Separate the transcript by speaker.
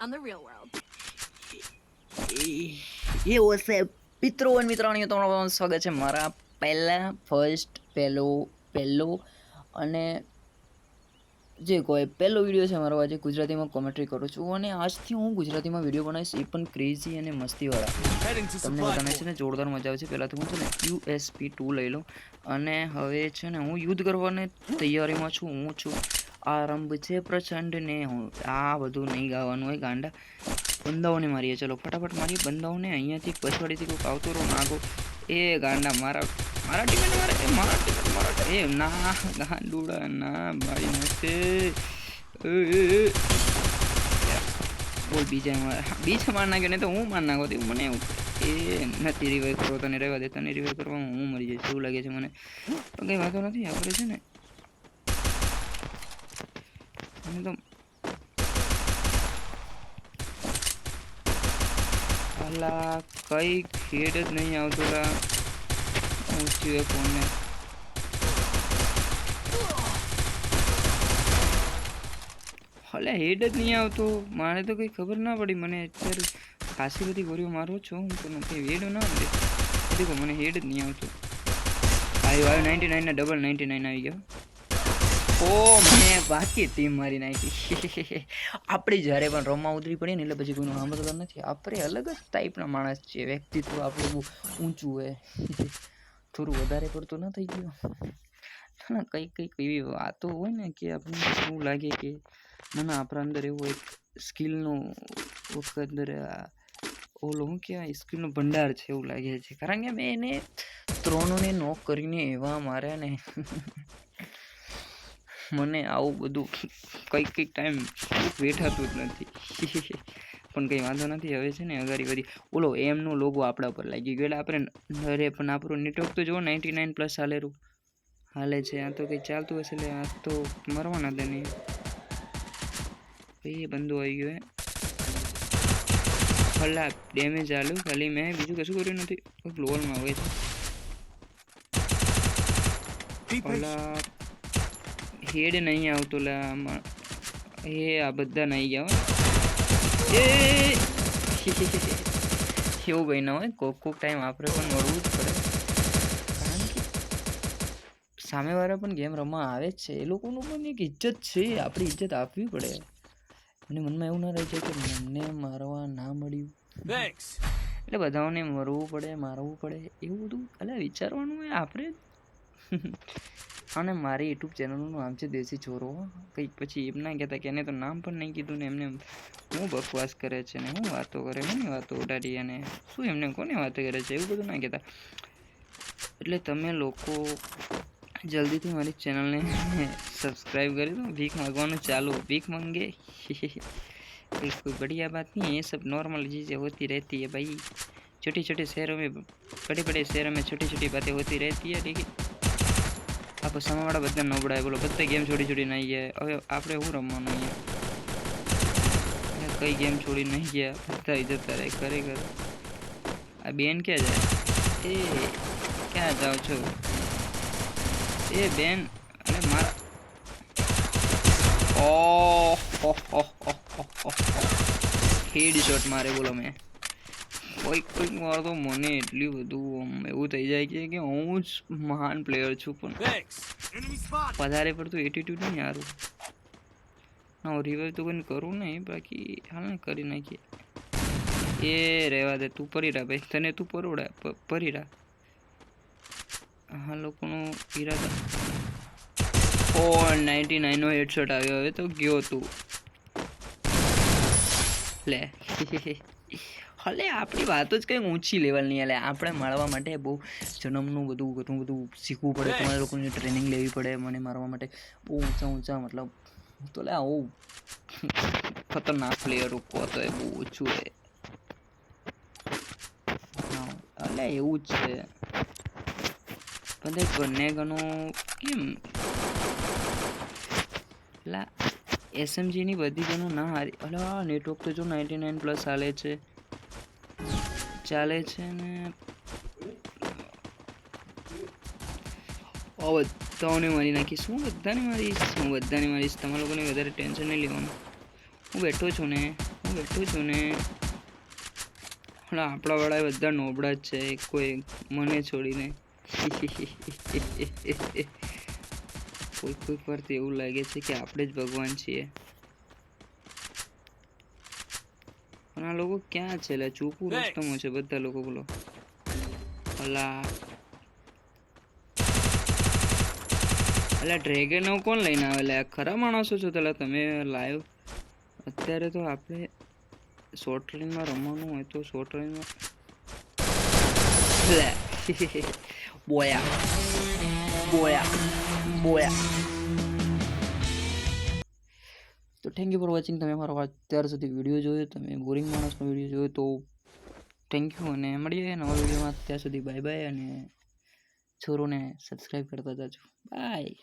Speaker 1: on the real world.
Speaker 2: એવું હશે મિત્રો અને મિત્રાણીઓ, તમારું સ્વાગત છે મારા પહેલો અને જે કોઈ પહેલો વિડીયો છે મારો. આજે ગુજરાતીમાં કોમેન્ટ્રી કરું છું અને આજથી હું ગુજરાતીમાં વિડીયો બનાવીશ, એ પણ ક્રેઝી અને મસ્તીવાળા. તમને બધાને છે ને જોરદાર મજા આવે છે. પહેલાં તો હું છે ને USP 2 લઈ લઉં અને હવે છે ને હું યુદ્ધ કરવાની તૈયારીમાં છું. હું છું આરંભ છે પ્રચંડ ને હું આ બધું નહીં ગાવાનું હોય ગાંડા. બંદાઓને મારીએ, ચલો ફટાફટ મારીએ બંદાઓને. અહીંયાથી પછવાડીથી કોઈક આવતો રહો નાગો. એ ગાંડા મારા ટીમેટ મારે, એ મારા ટીમેટ મારા, એ ના ગાંડુડા ના મારી નશે. બોલ બીજા માર નાખ્યો ને તો હું માર નાખો. મને એવું એ નથી રિવાઈવ કરો, તને રહેવા દે. તને રિવાઈવ કરવામાં હું મરી જઈશ એવું લાગે છે મને. પણ કંઈ વાંધો નથી, આપણે છે ને તો અલા કઈ ખેડ જ નહીં આવતો. ઊંચી ફોનને હલે હેડ જ નહીં આવતું. મારે તો કંઈ ખબર ના પડી. મને અત્યારે ખાસી બધી ગોળીઓ મારું છું હું, પણ કંઈ હેડ ના આવે. દેખો મને હેડ જ નહીં આવતું. આવ્યો 99 ને ડબલ 99 આવી ગયો. ઓ મેં બાકી ટીમ મારી નાખી. આપણી જ્યારે પણ રમવા ઉતરી પડીએ ને એટલે પછી કોઈનું સાંભળતા નથી. આપણે અલગ જ ટાઈપના માણસ છીએ. વ્યક્તિત્વ આપણું બહુ ઊંચું હોય. થોડું વધારે પડતું ના થઈ ગયું ના. કંઈક એવી વાતો હોય ને કે આપણને એવું લાગે કે ના આપણા અંદર એવું એક સ્કિલનું અંદર ઓલો શું કહેવાય, સ્કિલનો ભંડાર છે એવું લાગે છે. કારણ કે મેં એને ત્રણોને નોક કરીને એવા માર્યા ને મને આવું બધું કંઈક ટાઈમ બેઠાતું જ નથી. પણ કંઈ વાંધો નથી. હવે છે ને અગાડી વધી ઓલો એમનો લોગો આપણા પર લાગી ગયો એટલે આપણે અરે પણ આપણું નેટવર્ક તો જુઓ 99+ હાલે છે. આ તો કંઈ ચાલતું હશે એટલે આ તો મરવાના દે નહીં. એ બંદો આવી ગયો હે. ભલા ડેમેજ આલ્યું ખાલી, મેં બીજું કશું કર્યું નથી. ગ્લોવલમાં આવે છે. ભલા હેડ નહીં આવતો લે આમાં. એ આ બધા નહીં ગયા એ એવું કંઈ ના હોય. કોક ટાઈમ આપણે પણ મળવું જ પડે. કારણ કે સામેવાળા પણ ગેમ રમવા આવે જ છે. એ લોકોનું પણ એક ઇજ્જત છે, આપણી ઇજ્જત આપવી પડે. અને મનમાં એવું ના રહે છે કે મને મારવા ના મળ્યું એટલે બધાઓને મરવું પડે, મારવું પડે એવું બધું એટલે વિચારવાનું હોય આપણે. અને મારી યુટ્યુબ ચેનલનું નામ છે દેશી ચોરો. કંઈક પછી એમ ના કહેતા કે એને તો નામ પણ નહીં કીધું ને એમને હું બકવાસ કરે છે ને હું વાતો કરે, હું વાતો ઉડાડી અને શું એમને કોને વાતો કરે છે એવું બધું ના કહેતા. એટલે તમે લોકો જલ્દીથી મારી ચેનલને સब्सक्राइब કરી दो. भीख मांगवाना चालू, भीख मांगे कोई बढ़िया बात नहीं है. ये सब नॉर्मल चीज़ें होती रहती है भाई. छोटे छोटे शहरों में, बड़े बड़े शहरों में छोटी छोटी बातें होती रहती है. ठीक है, आपको सामावाળા બધા નબળાય બોલો, બધા ગેમ છોડી નહીં ગયા. હવે આપણે શું રમવાનું અહીંયા? કઈ ગેમ છોડી નહીં ગયા, બધા જતા રહે ખરેખર. આ બેન ક્યાં જાય? એ ક્યાં જાઓ છો એ બેન? અને મારા હેડ શોટ મારે બોલો. મેં કોઈક વાર તો મને એટલું બધું એવું થઈ જાય કે હું જ મહાન પ્લેયર છું, પણ વધારે પડતું એટીટ્યુડ નહીં સારું ના. હું રિવાઈવ તો કોઈને કરું નહીં, બાકી હાલ ને કરી નાખીએ. એ રહેવા દે, તું પરી રહ્યા ભાઈ, તને તું પરી રહ્યા. હા લોકોનું ઈરાદા 99 નો હેડશોટ આવ્યો. હવે તો ગયો તું લે. હલે આપણી વાતો જ કંઈ ઊંચી લેવલની. એટલે આપણે મારવા માટે બહુ જન્મનું બધું ઘણું બધું શીખવું પડે. તમારે લોકોની ટ્રેનિંગ લેવી પડે. મને મારવા માટે બહુ ઊંચા મતલબ તો લે આવું ખતરનાક પ્લેયર કહો તો એ બહુ ઓછું છે. હા એટલે એવું જ છે. પણ બંને ઘણું કેમ એટલે SMGની બધી ઘણું ના હારી. અલા નેટવર્ક તો જો 99+ ચાલે છે ને બધાને મારી નાખીશ. હું બધાને મારીશ. તમારા લોકોને વધારે ટેન્શન નહીં લેવાનું. હું બેઠો છું ને, હું બેઠું છું ને હમણાં આપણા વાળા બધા નોબડા જ છે કોઈ મને છોડીને. કોઈક વાર તો એવું લાગે છે કે આપણે જ ભગવાન છીએ. પણ આ લોકો ક્યાં છે? એટલે ચૂપું રસ્તમો છે બધા લોકો. બોલો અલા ડ્રેગન કોણ લઈને આવે? ખરા માણસો છો પેલા તમે? લાઈવ અત્યારે તો આપણે શોર્ટ રેન્જમાં રમવાનું હોય તો શોર્ટ રેન્જમાં બોયા તો થેન્ક યુ ફોર વોચિંગ. તમે મારો અત્યાર સુધી વિડીયો જોયો, તમે બોરિંગ માણસનો વિડીયો જોયો તો થેન્ક યુ, અને મળીએ નવા વિડીયોમાં. ત્યાં સુધી બાય બાય, અને છોરોને સબસ્ક્રાઈબ કરતા જાજો. બાય.